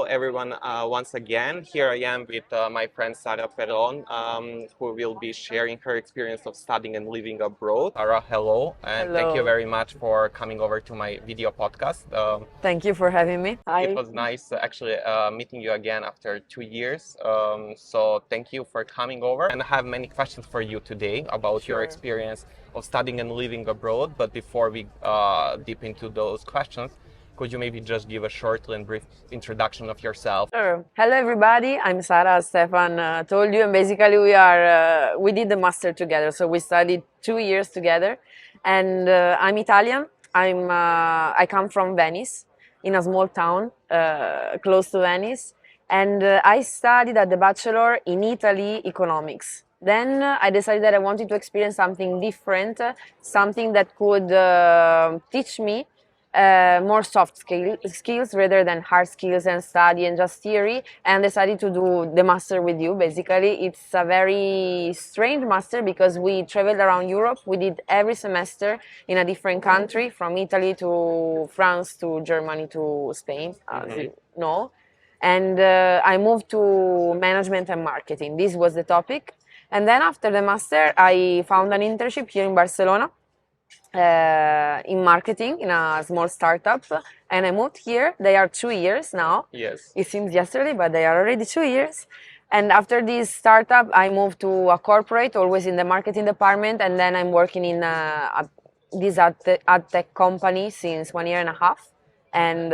everyone once again. Here I am with my friend Sara Peron, who will be sharing her experience of studying and living abroad. Sara, hello, and Hello. thank you very much for coming over to my video podcast. Thank you for having me. It was nice actually meeting you again after 2 years. So thank you for coming over. And I have many questions for you today about your Sure. experience of studying and living abroad. But before we deep into those questions, could you maybe just give a short and brief introduction of yourself? Sure. Hello, everybody. I'm Sara, as Stefan told you, and basically we did the master together. So we studied 2 years together, and I'm Italian. I come from Venice, in a small town close to Venice, and I studied at the bachelor in Italy economics. Then I decided that I wanted to experience something different, something that could teach me more soft skills rather than hard skills and study and just theory, and decided to do the master with you. Basically, it's a very strange master because we traveled around Europe. We did every semester in a different country, from Italy to France to Germany to Spain, as you know. And I moved to management and marketing. This was the topic. And then after the master, I found an internship here in Barcelona, in marketing in a small startup, and I moved here. They are 2 years now. Yes. It seems yesterday, but they are already 2 years. And after this startup, I moved to a corporate, always in the marketing department, and then I'm working in this ad tech company since 1 year and a half, and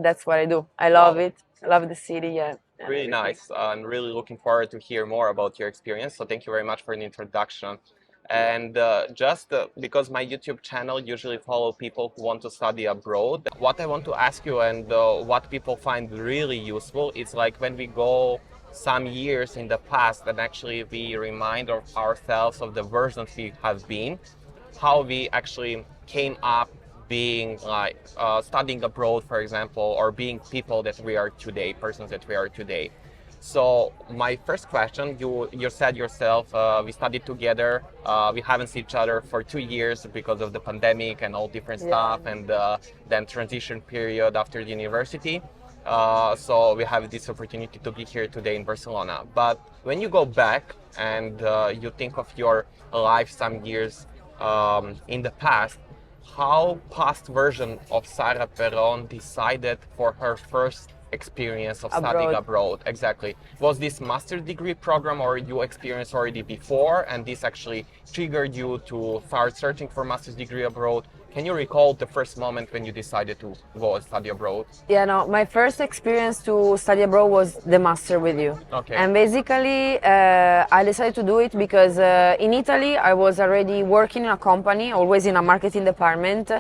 that's what I do. I love it. I love the city. Yeah. Really nice. I'm really looking forward to hear more about your experience. So thank you very much for the introduction. And because my YouTube channel usually follow people who want to study abroad, what I want to ask you and what people find really useful is like when we go some years in the past and actually we remind ourselves of the versions we have been, how we actually came up being like studying abroad, for example, or being people that we are today, persons that we are today. So my first question, you said yourself, we studied together, we haven't seen each other for 2 years because of the pandemic and all different stuff, and then transition period after the university. So we have this opportunity to be here today in Barcelona. But when you go back and you think of your life some years in the past, how past version of Sara Peron decided for her first experience of studying abroad? Exactly. Was this master's degree program or you experienced already before and this actually triggered you to start searching for master's degree abroad? Can you recall the first moment when you decided to go and study abroad? Yeah, no, my first experience to study abroad was the master with you. Okay. And basically, I decided to do it because in Italy, I was already working in a company, always in a marketing department.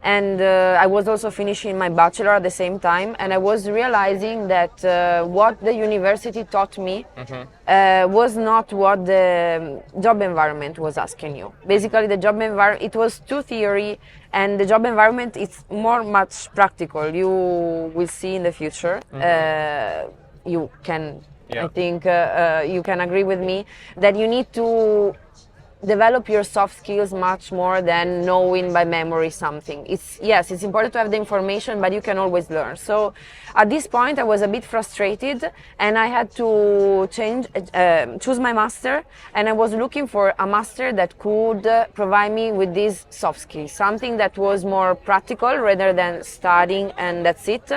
And I was also finishing my bachelor at the same time, and I was realizing that what the university taught me was not what the job environment was asking you. Basically, the job environment, it was too theory, and the job environment is much practical. You will see in the future. You can, I think, you can agree with me that you need to develop your soft skills much more than knowing by memory something. Yes, it's important to have the information, but you can always learn. So at this point I was a bit frustrated and I had to choose my master, and I was looking for a master that could provide me with these soft skills, something that was more practical rather than studying and that's it,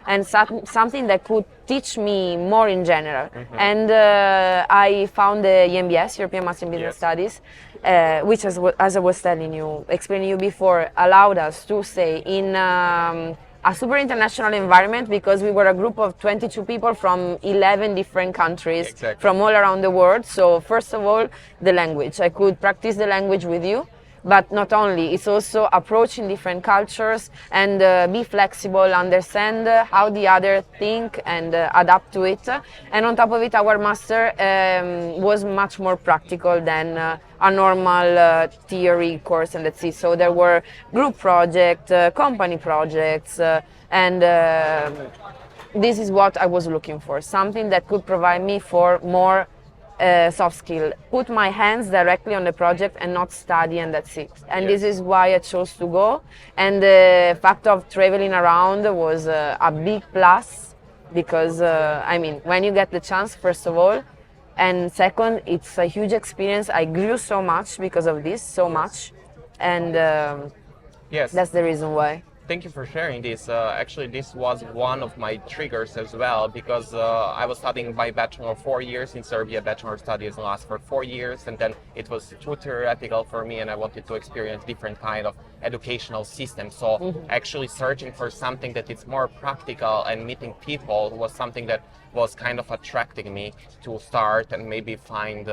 and something that could teach me more in general. And I found the EMBS, European Master in Business Studies, which, as I was explaining you before, allowed us to stay in a super international environment because we were a group of 22 people from 11 different countries from all around the world. So first of all, the language. I could practice the language with you. But not only, it's also approaching different cultures and be flexible, understand how the other think and adapt to it. And on top of it, our master was much more practical than a normal theory course, and that's it. So there were group projects, company projects, and this is what I was looking for, something that could provide me for more soft skill, put my hands directly on the project and not study, and that's it. And this is why I chose to go. And the fact of traveling around was a big plus because I mean, when you get the chance, first of all, and second, it's a huge experience. I grew so much because of this, so much, and Yes. that's the reason why. Thank you for sharing this. Actually, this was one of my triggers as well, because I was studying my bachelor 4 years in Serbia. Bachelor studies last for 4 years, and then it was too theoretical for me, and I wanted to experience different kind of educational system. So actually searching for something that is more practical and meeting people was something that was kind of attracting me to start and maybe find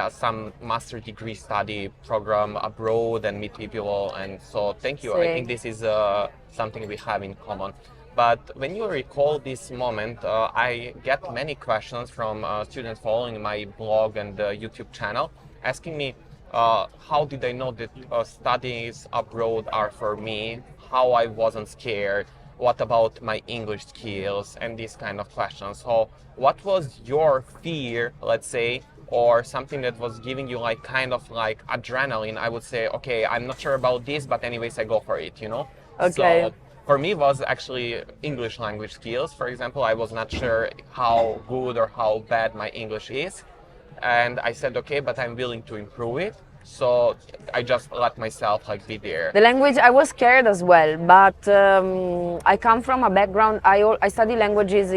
some master degree study program abroad and meet people. And so thank you. I Same. think this is something we have in common. But when you recall this moment, I get many questions from students following my blog and YouTube channel, asking me how did I know that studies abroad are for me, how I wasn't scared, what about my English skills, and these kind of questions. So what was your fear, let's say, or something that was giving you like kind of like adrenaline? I would say, okay, I'm not sure about this, but anyways, I go for it, you know? Okay. So for me, it was actually English language skills. For example, I was not sure how good or how bad my English is. And I said, okay, but I'm willing to improve it. So I just let myself like be there. The language, I was scared as well, but I come from a background, I studied languages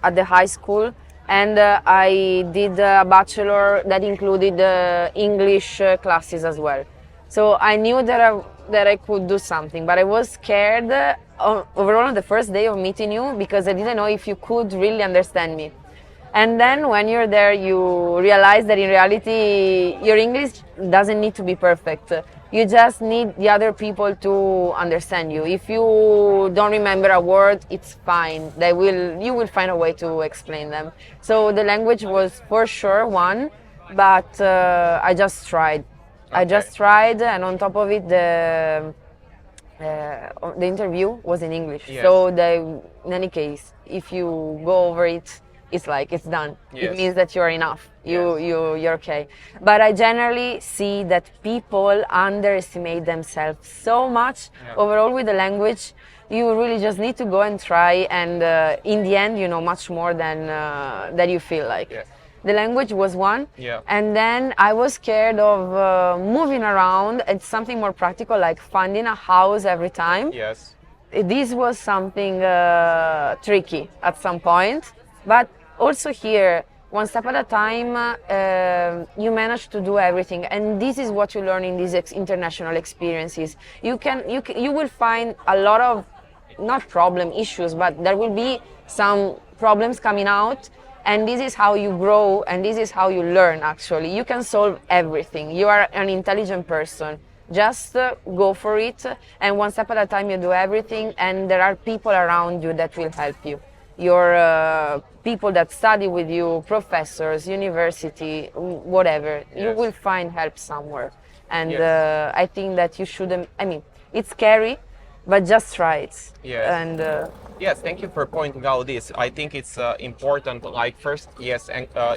at the high school, and I did a bachelor that included English classes as well. So I knew that I could do something, but I was scared overall on the first day of meeting you, because I didn't know if you could really understand me. And then when you're there, you realize that in reality, your English doesn't need to be perfect. You just need the other people to understand you. If you don't remember a word, it's fine. You will find a way to explain them. So the language was for sure one, but I just tried. I just tried, and on top of it, the interview was in English. Yes. So in any case, if you go over it, it's like it's done. Yes. It means that you're enough. You're okay. But I generally see that people underestimate themselves so much. Yeah. Overall, with the language, you really just need to go and try, and in the end, you know much more than you feel like. Yes. The language was one, Yeah. and then I was scared of moving around and something more practical, like finding a house every time. Yes. This was something tricky at some point, but also here, one step at a time, you manage to do everything, and this is what you learn in these international experiences. You will find a lot of not issues, but there will be some problems coming out, and this is how you grow, and this is how you learn. Actually, you can solve everything. You are an intelligent person. Just go for it, and one step at a time you do everything, and there are people around you that will help you. Your people that study with you, professors, university, whatever, you will find help somewhere. And Yes. I think that you shouldn't, I mean, it's scary, but just try it. Yes. And Yes, thank you for pointing out this. I think it's important. Like first, yes,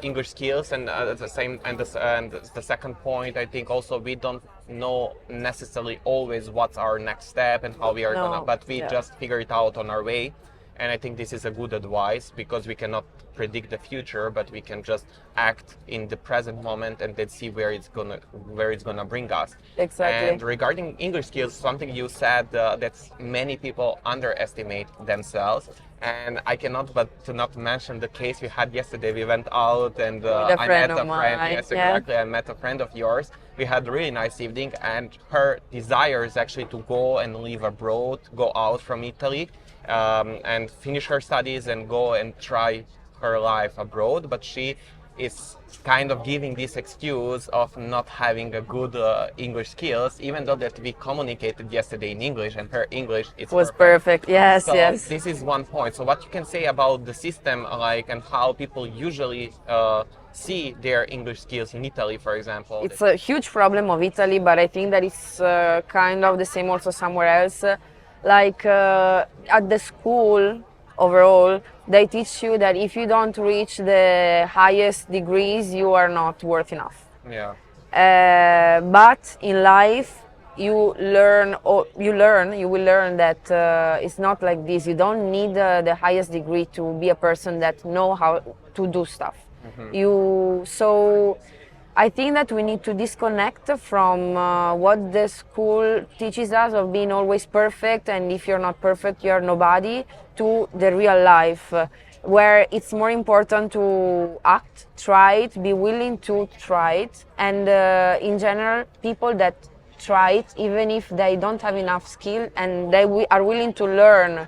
English skills, and the second point, I think also we don't know necessarily always what's our next step and how we are No, gonna, but we yeah. just figure it out on our way. And I think this is a good advice, because we cannot predict the future, but we can just act in the present moment and then see where it's gonna bring us. Exactly. And regarding English skills, something you said that many people underestimate themselves, and I cannot but to not mention the case we had yesterday. We went out, and With a I friend met of a friend. mine, Yes, yeah. exactly. I met a friend of yours. We had a really nice evening, and her desire is actually to go and live abroad, go out from Italy, and finish her studies and go and try her life abroad. But she is kind of giving this excuse of not having a good English skills, even though that we communicated yesterday in English, and her English was perfect. Yes, So yes. this is one point. So what you can say about the system, like, and how people usually see their English skills in Italy, for example? It's a huge problem of Italy, but I think that it's kind of the same also somewhere else. Like at the school overall, they teach you that if you don't reach the highest degrees, you are not worth enough. Yeah. But in life, you learn, you will learn that it's not like this. You don't need the highest degree to be a person that know how to do stuff. So I think that we need to disconnect from what the school teaches us of being always perfect, and if you're not perfect, you're nobody, to the real life, where it's more important to act, try it, be willing to try it, and in general, people that try it, even if they don't have enough skill and they are willing to learn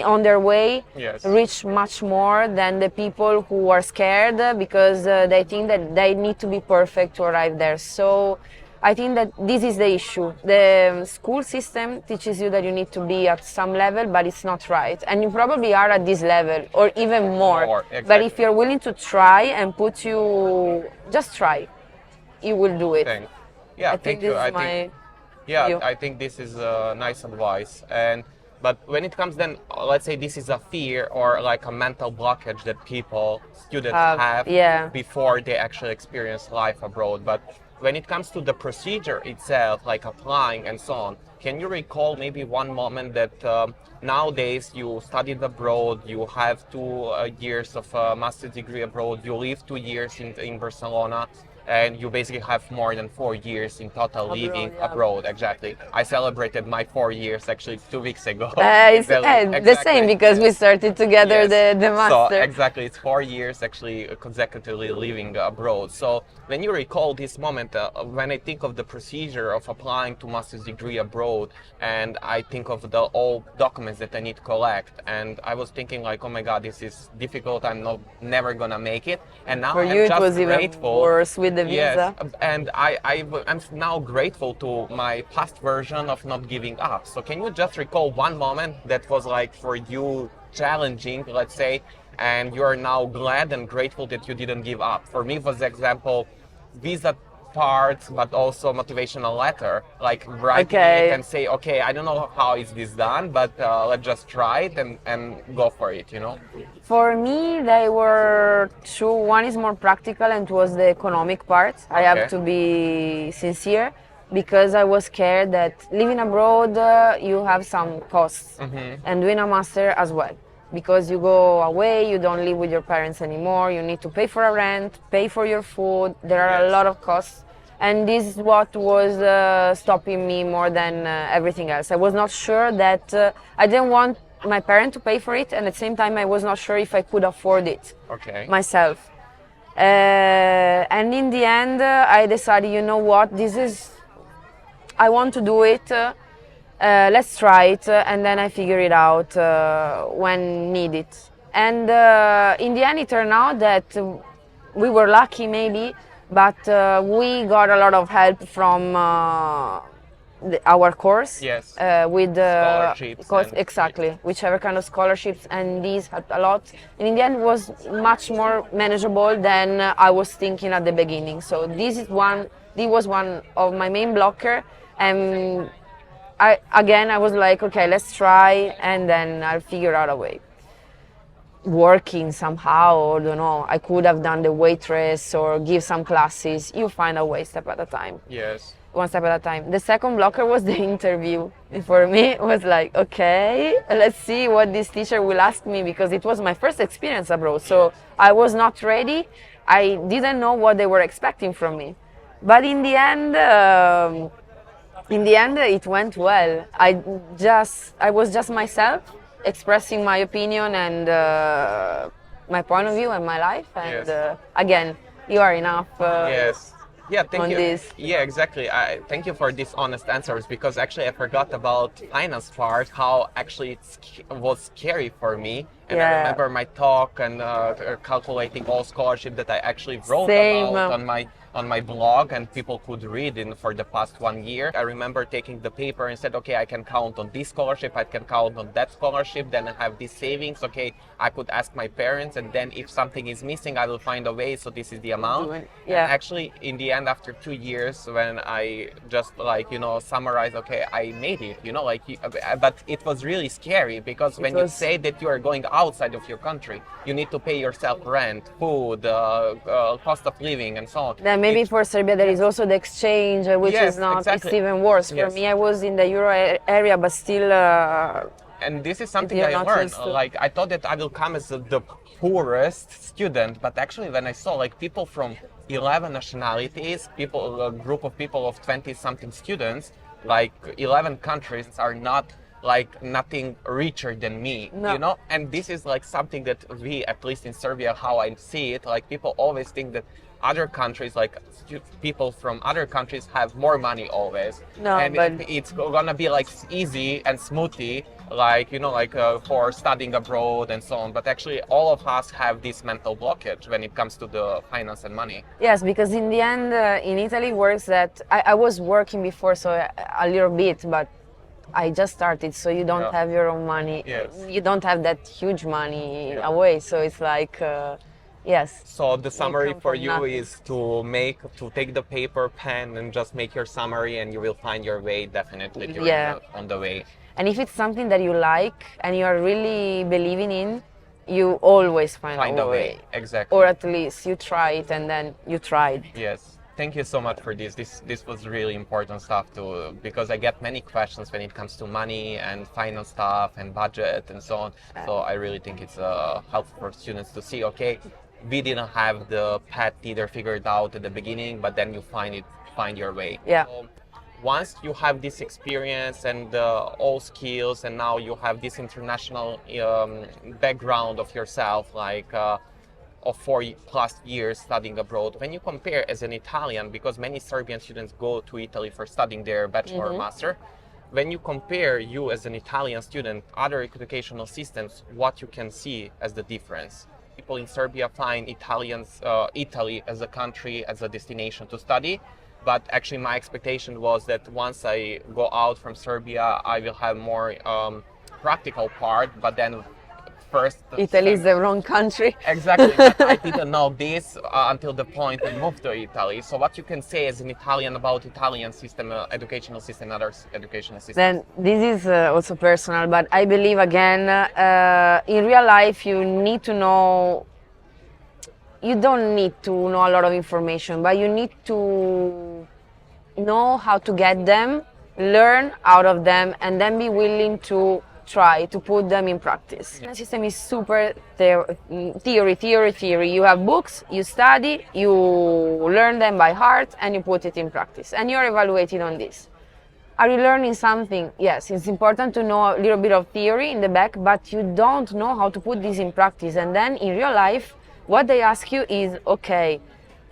on their way, Yes. reach much more than the people who are scared because they think that they need to be perfect to arrive there. So I think that this is the issue. The school system teaches you that you need to be at some level, but it's not right. And you probably are at this level or even more. Exactly. But if you're willing to try and just try, you will do it. Thanks. Yeah, I think thank you. this is my view. I think this is nice advice. But when it comes then, let's say this is a fear or like a mental blockage that students have before they actually experience life abroad. But when it comes to the procedure itself, like applying and so on, can you recall maybe one moment that nowadays you studied abroad, you have 2 years of a master's degree abroad, you live 2 years in Barcelona, and you basically have more than 4 years in total living abroad. Exactly. I celebrated my 4 years actually 2 weeks ago. It's the same because we started together the master. So exactly, it's 4 years actually consecutively living abroad. So when you recall this moment, when I think of the procedure of applying to master's degree abroad, and I think of the all documents that I need to collect, and I was thinking like, oh my God, this is difficult. I'm never gonna make it. And now for I'm you, just it was grateful. Even worse with the visa. Yes, and I'm now grateful to my past version of not giving up. So can you just recall one moment that was like for you challenging, let's say, and you are now glad and grateful that you didn't give up? For me, it was example, visa parts, but also motivational letter, like writing it and say, okay, I don't know how is this done, but let's just try it and go for it, you know? For me, they were two. One is more practical and was the economic part. I have to be sincere because I was scared that living abroad, you have some costs and doing a master as well. Because you go away, you don't live with your parents anymore, you need to pay for a rent, pay for your food, there are a lot of costs. And this is what was stopping me more than everything else. I was not sure that, I didn't want my parents to pay for it, and at the same time I was not sure if I could afford it myself. And in the end, I decided, you know what, I want to do it. Let's try it, and then I figure it out when needed. And in the end, it turned out that we were lucky, maybe, but we got a lot of help from our course. Yes. With scholarships. Exactly, whichever kind of scholarships, and these helped a lot. And in the end, it was much more manageable than I was thinking at the beginning. So this was one of my main blocker, and I was like, okay, let's try, and then I'll figure out a way. Working somehow, or don't know, I could have done the waitress or give some classes. You find a way, step at a time. Yes. One step at a time. The second blocker was the interview. For me, it was like, okay, let's see what this teacher will ask me, because it was my first experience abroad. So I was not ready. I didn't know what they were expecting from me. But in the end, it went well. I was just myself, expressing my opinion and my point of view and my life. And again, you are enough. Yes. Yeah, thank you. This. Yeah, exactly. Thank you for these honest answers, because actually I forgot about finance part, how actually it was scary for me. And I remember my talk and calculating all scholarship that I actually wrote about on my blog, and people could read for the past 1 year. I remember taking the paper and said, okay, I can count on this scholarship, I can count on that scholarship, then I have these savings, okay, I could ask my parents, and then if something is missing, I will find a way, so this is the amount. Yeah. And actually, in the end, after 2 years, when I just summarize, okay, I made it, but it was really scary, because when you say that you are going outside of your country, you need to pay yourself rent, food, cost of living, and so on. Then maybe for Serbia there is also the exchange, which Yes, is not, exactly. it's even worse. For Yes. me, I was in the Euro area, but still, And this is something you're I not learned. used to. Like, I thought that I will come as the poorest student, but actually when I saw like people from 11 nationalities, a group of people of 20-something students, like 11 countries are not like nothing richer than me, No. you know? And this is like something that we, at least in Serbia, how I see it, like people always think that other countries, like people from other countries have more money always. No, and but- it's gonna be like easy and smoothie, like, you know, like for studying abroad and so on. But actually all of us have this mental blockage when it comes to the finance and money. yes, because in the end, in Italy works that I was working before, so a little bit, but I just started, so you don't Yeah. have your own money. Yes. You don't have that huge money Yeah. away, so it's like, yes. So the summary come for from you nothing. is to take the paper, pen, and just make your summary, and you will find your way definitely during Yeah. on the way. And if it's something that you like and you are really believing in, you always find Find a way. exactly. Or at least you try it and then you tried. Yes. Thank you so much for this. This was really important stuff too, because I get many questions when it comes to money and finance stuff and budget and so on. So I really think it's helpful for students to see, okay, we didn't have the path either figured out at the beginning, but then you find your way. Yeah. So once you have this experience and all skills, and now you have this international background of yourself, like of 4+ years studying abroad, when you compare as an Italian, because many Serbian students go to Italy for studying their bachelor or master, when you compare you as an Italian student, other educational systems, what you can see as the difference? People in Serbia find Italy as a country, as a destination to study. But actually my expectation was that once I go out from Serbia, I will have more practical part, but then first... Italy is the wrong country. Exactly, but I didn't know this until the point I moved to Italy. So what you can say as an Italian about Italian system, educational system, other educational systems? Then this is also personal, but I believe again, in real life you need to know, you don't need to know a lot of information, but you need to know how to get them, learn out of them, and then be willing to try to put them in practice. The system is super theory. You have books, you study, you learn them by heart, and you put it in practice. And you're evaluated on this. Are you learning something? Yes, it's important to know a little bit of theory in the back, but you don't know how to put this in practice. And then in real life, what they ask you is, okay,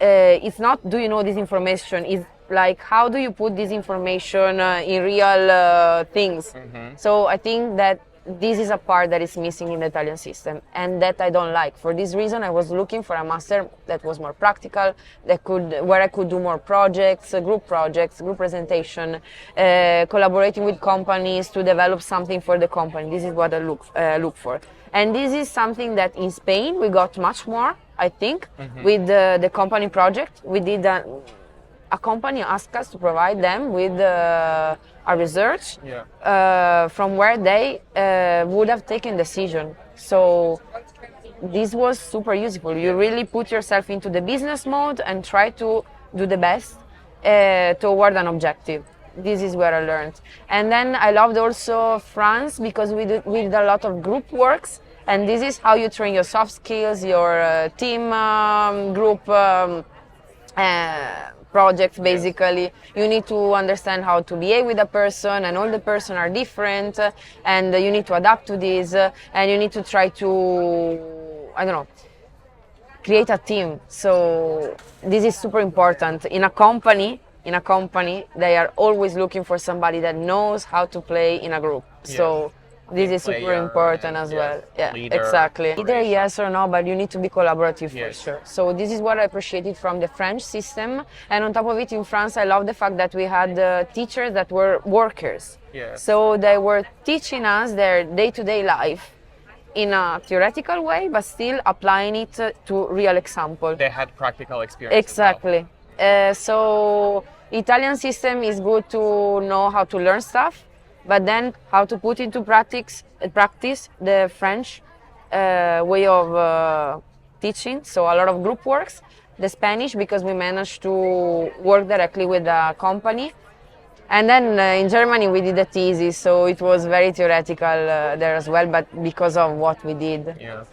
it's not do you know this information, it's like how do you put this information in real things. So I think that this is a part that is missing in the Italian system and that I don't like. For this reason, I was looking for a master that was more practical, where I could do more projects, group presentation, collaborating with companies to develop something for the company. This is what I look for. And this is something that in Spain we got much more, I think, with the company project. We did a company asked us to provide them with a research from where they would have taken decision. So this was super useful. You really put yourself into the business mode and try to do the best toward an objective. This is where I learned. And then I loved also France because we did a lot of group works, and this is how you train your soft skills, your team group projects. Basically, you need to understand how to behave with a person, and all the person are different, and you need to adapt to this, and you need to try to, I don't know, create a team. So this is super important in a company. They are always looking for somebody that knows how to play in a group. So this is super important as well. Yeah, exactly. Either yes or no, but you need to be collaborative for sure. So this is what I appreciated from the French system. And on top of it, in France, I love the fact that we had teachers that were workers. So they were teaching us their day-to-day life in a theoretical way, but still applying it to real example. They had practical experience. Exactly. So Italian system is good to know how to learn stuff, but then how to put into practice. The French way of teaching, so a lot of group works. The Spanish, because we managed to work directly with the company. And then in Germany we did a thesis, so it was very theoretical there as well, but because of what we did. Yeah.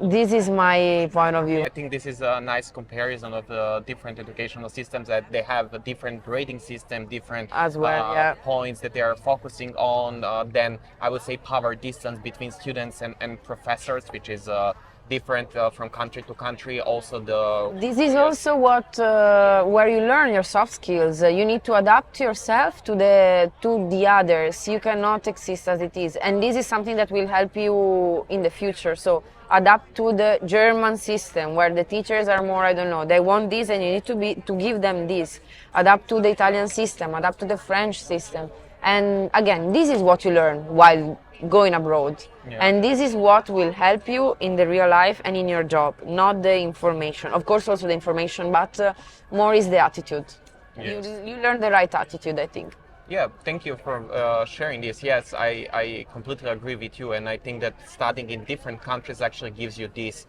This is my point of view. I think this is a nice comparison of the different educational systems, that they have a different grading system, different As well, yeah. points that they are focusing on. Then I would say power distance between students and professors, which is different from country to country. Also This is also what where you learn your soft skills. You need to adapt yourself to the others. You cannot exist as it is, and this is something that will help you in the future. So adapt to the German system, where the teachers are more, I don't know, they want this and you need to give them this. Adapt to the Italian system, adapt to the French system. And again, this is what you learn while going abroad. Yeah. And this is what will help you in the real life and in your job, not the information. Of course, also the information, but more is the attitude. Yes. You learn the right attitude, I think. Yeah, thank you for sharing this. Yes, I completely agree with you, and I think that studying in different countries actually gives you this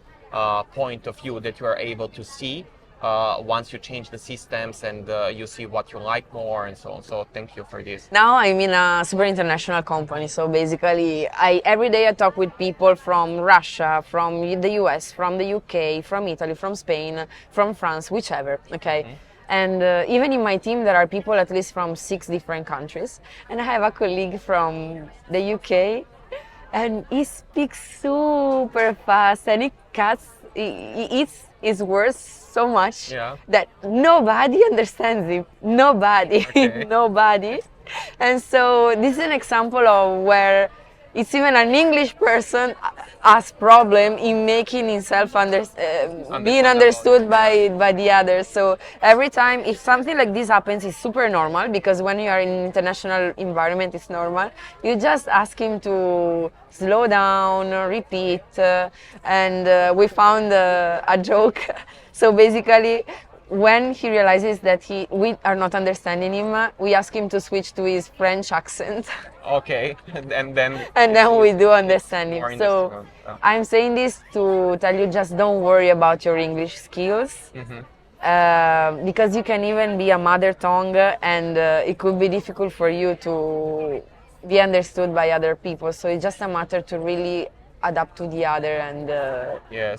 point of view that you are able to see once you change the systems, and you see what you like more and so on. So thank you for this. Now I'm in a super international company, so basically every day I talk with people from Russia, from the US, from the UK, from Italy, from Spain, from France, whichever, okay? Mm-hmm. And even in my team there are people at least from 6 different countries, and I have a colleague from the UK, and he speaks super fast, and he eats his words so much that nobody understands him. Nobody, okay. Nobody. And so this is an example of where it's even an English person has problem in making himself being understood by the others. So every time if something like this happens, it's super normal, because when you are in an international environment, it's normal. You just ask him to slow down, repeat, and we found a joke. So basically, when he realizes that we are not understanding him, we ask him to switch to his French accent. Okay, and then we do understand him. So I'm saying this to tell you, just don't worry about your English skills, because you can even be a mother tongue, and it could be difficult for you to be understood by other people. So it's just a matter to really adapt to the other and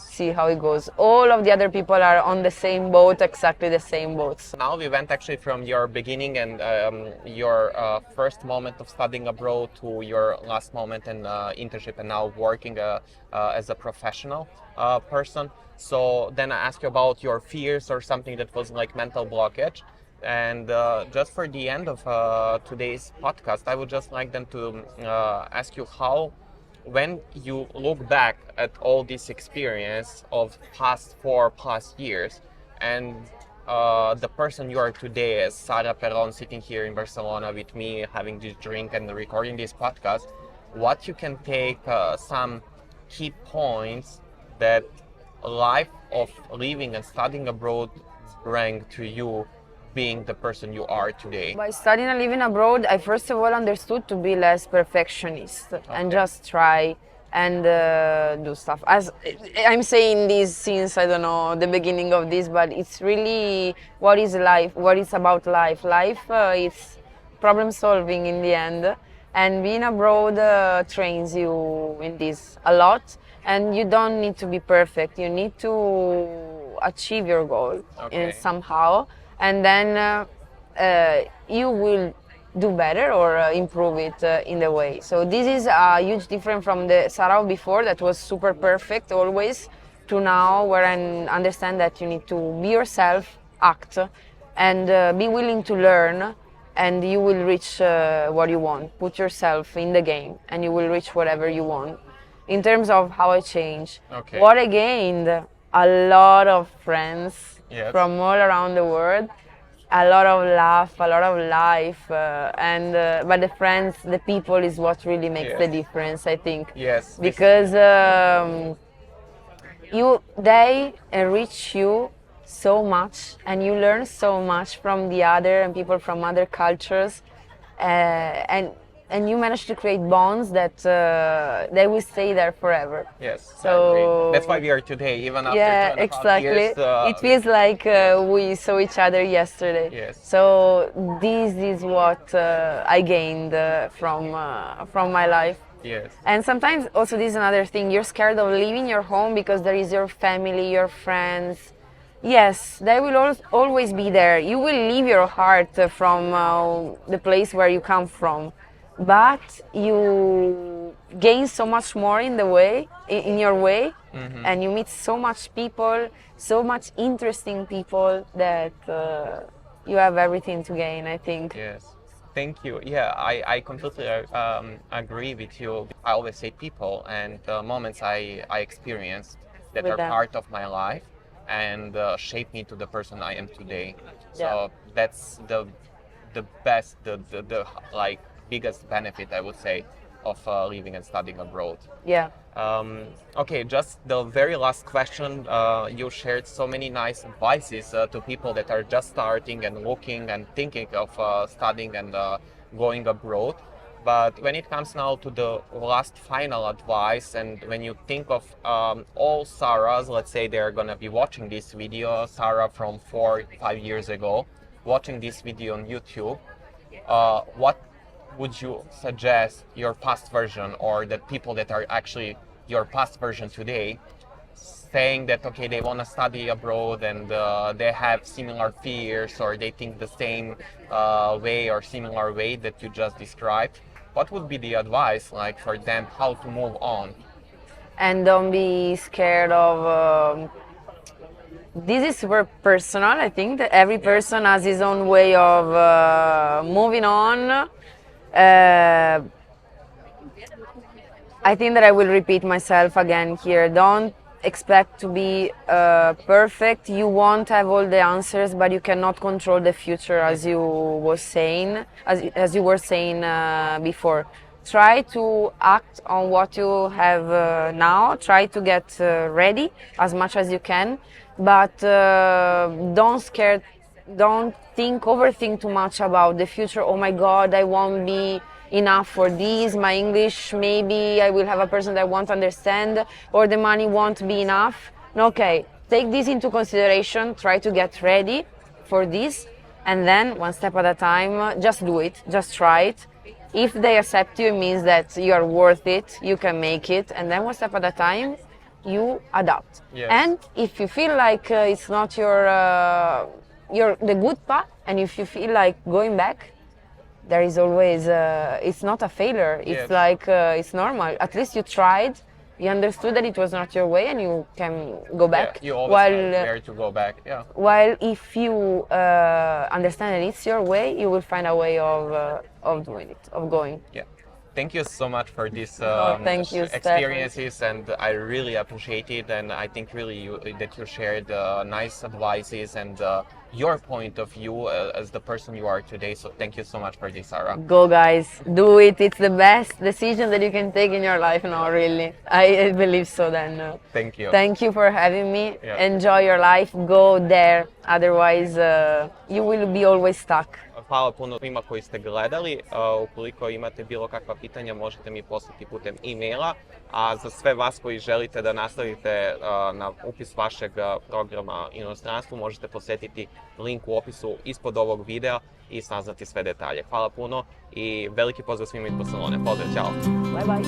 see how it goes. All of the other people are on the same boat, exactly the same boats. Now we went actually from your beginning and your first moment of studying abroad to your last moment in internship, and now working as a professional person. So then I asked you about your fears or something that was like mental blockage. And just for the end of today's podcast, I would just like then to ask you how, when you look back at all this experience of past 4+ years, and the person you are today as Sara Peron, sitting here in Barcelona with me, having this drink and recording this podcast, what you can take some key points that life of living and studying abroad bring to you, being the person you are today? By studying and living abroad, I first of all understood to be less perfectionist and just try and do stuff. As I'm saying this since, I don't know, the beginning of this, but it's really what is life, what is about life. Life is problem solving in the end, and being abroad trains you in this a lot, and you don't need to be perfect. You need to achieve your goal in somehow. And then you will do better or improve it in the way. So this is a huge difference from the Sara before, that was super perfect always, to now, where I understand that you need to be yourself, act, and be willing to learn, and you will reach what you want. Put yourself in the game and you will reach whatever you want. In terms of how I changed, what I gained, a lot of friends from all around the world, a lot of laugh, a lot of life, but the friends, the people is what really makes the difference, I think. Yes. Because they enrich you so much, and you learn so much from the other and people from other cultures, and and you manage to create bonds that they will stay there forever. Yes, I So agree. That's why we are today, even after yeah, 2.5 exactly. years. It feels like we saw each other yesterday. Yes. So this is what I gained from my life. Yes. And sometimes also this is another thing. You're scared of leaving your home because there is your family, your friends. Yes, they will always be there. You will leave your heart from the place where you come from, but you gain so much more in the way, in your way, and you meet so much people, so much interesting people that you have everything to gain, I think. Yes. Thank you. Yeah, I completely agree with you. I always say people and the moments I experienced that With are them. part of my life and shape me to the person I am today. So Yeah. that's the best, the like biggest benefit I would say of living and studying abroad. Yeah. Okay, just the very last question. You shared so many nice advices to people that are just starting and looking and thinking of studying and going abroad. But when it comes now to the last final advice, and when you think of all Saras, let's say they're gonna be watching this video, Sara from 4-5 years ago, watching this video on YouTube, what would you suggest your past version or the people that are actually your past version today, saying that okay, they want to study abroad and they have similar fears or they think the same way or similar way that you just described? What would be the advice like for them how to move on? And don't be scared of this is super personal. I think that every person has his own way of moving on. I think that I will repeat myself again here. Don't expect to be perfect. You won't have all the answers, but you cannot control the future, as you was saying, as you were saying before. Try to act on what you have now. Try to get ready as much as you can, but don't overthink too much about the future. Oh my God, I won't be enough for this. My English, maybe I will have a person that won't understand, or the money won't be enough. Okay, take this into consideration. Try to get ready for this, and then one step at a time. Just do it. Just try it. If they accept you, it means that you are worth it, you can make it, and then one step at a time, you adapt. Yes. And if you feel like it's not the good path, and if you feel like going back, there is always, it's not a failure, it's Yes. like, it's normal. At least you tried, you understood that it was not your way, and you can go back. Yeah, you always have where to go back. Yeah. While if you understand that it's your way, you will find a way of doing it, of going. Yeah. Thank you so much for this thank you, experiences, and I really appreciate it. And I think really that you shared nice advices and your point of view as the person you are today. So thank you so much for this, Sara. Go guys, do it. It's the best decision that you can take in your life now, really. I believe so then. Thank you. Thank you for having me. Yeah. Enjoy your life, go there. Otherwise, you will be always stuck. Hvala puno svima koji ste gledali. Ukoliko imate bilo kakva pitanja, možete mi poslati putem e-maila. A za sve vas koji želite da nastavite na upis vašeg programa inostranstvu, možete posjetiti link u opisu ispod ovog videa i saznati sve detalje. Hvala puno i veliki pozdrav svima iz Barselone. Pozdrav, ćao! Bye bye.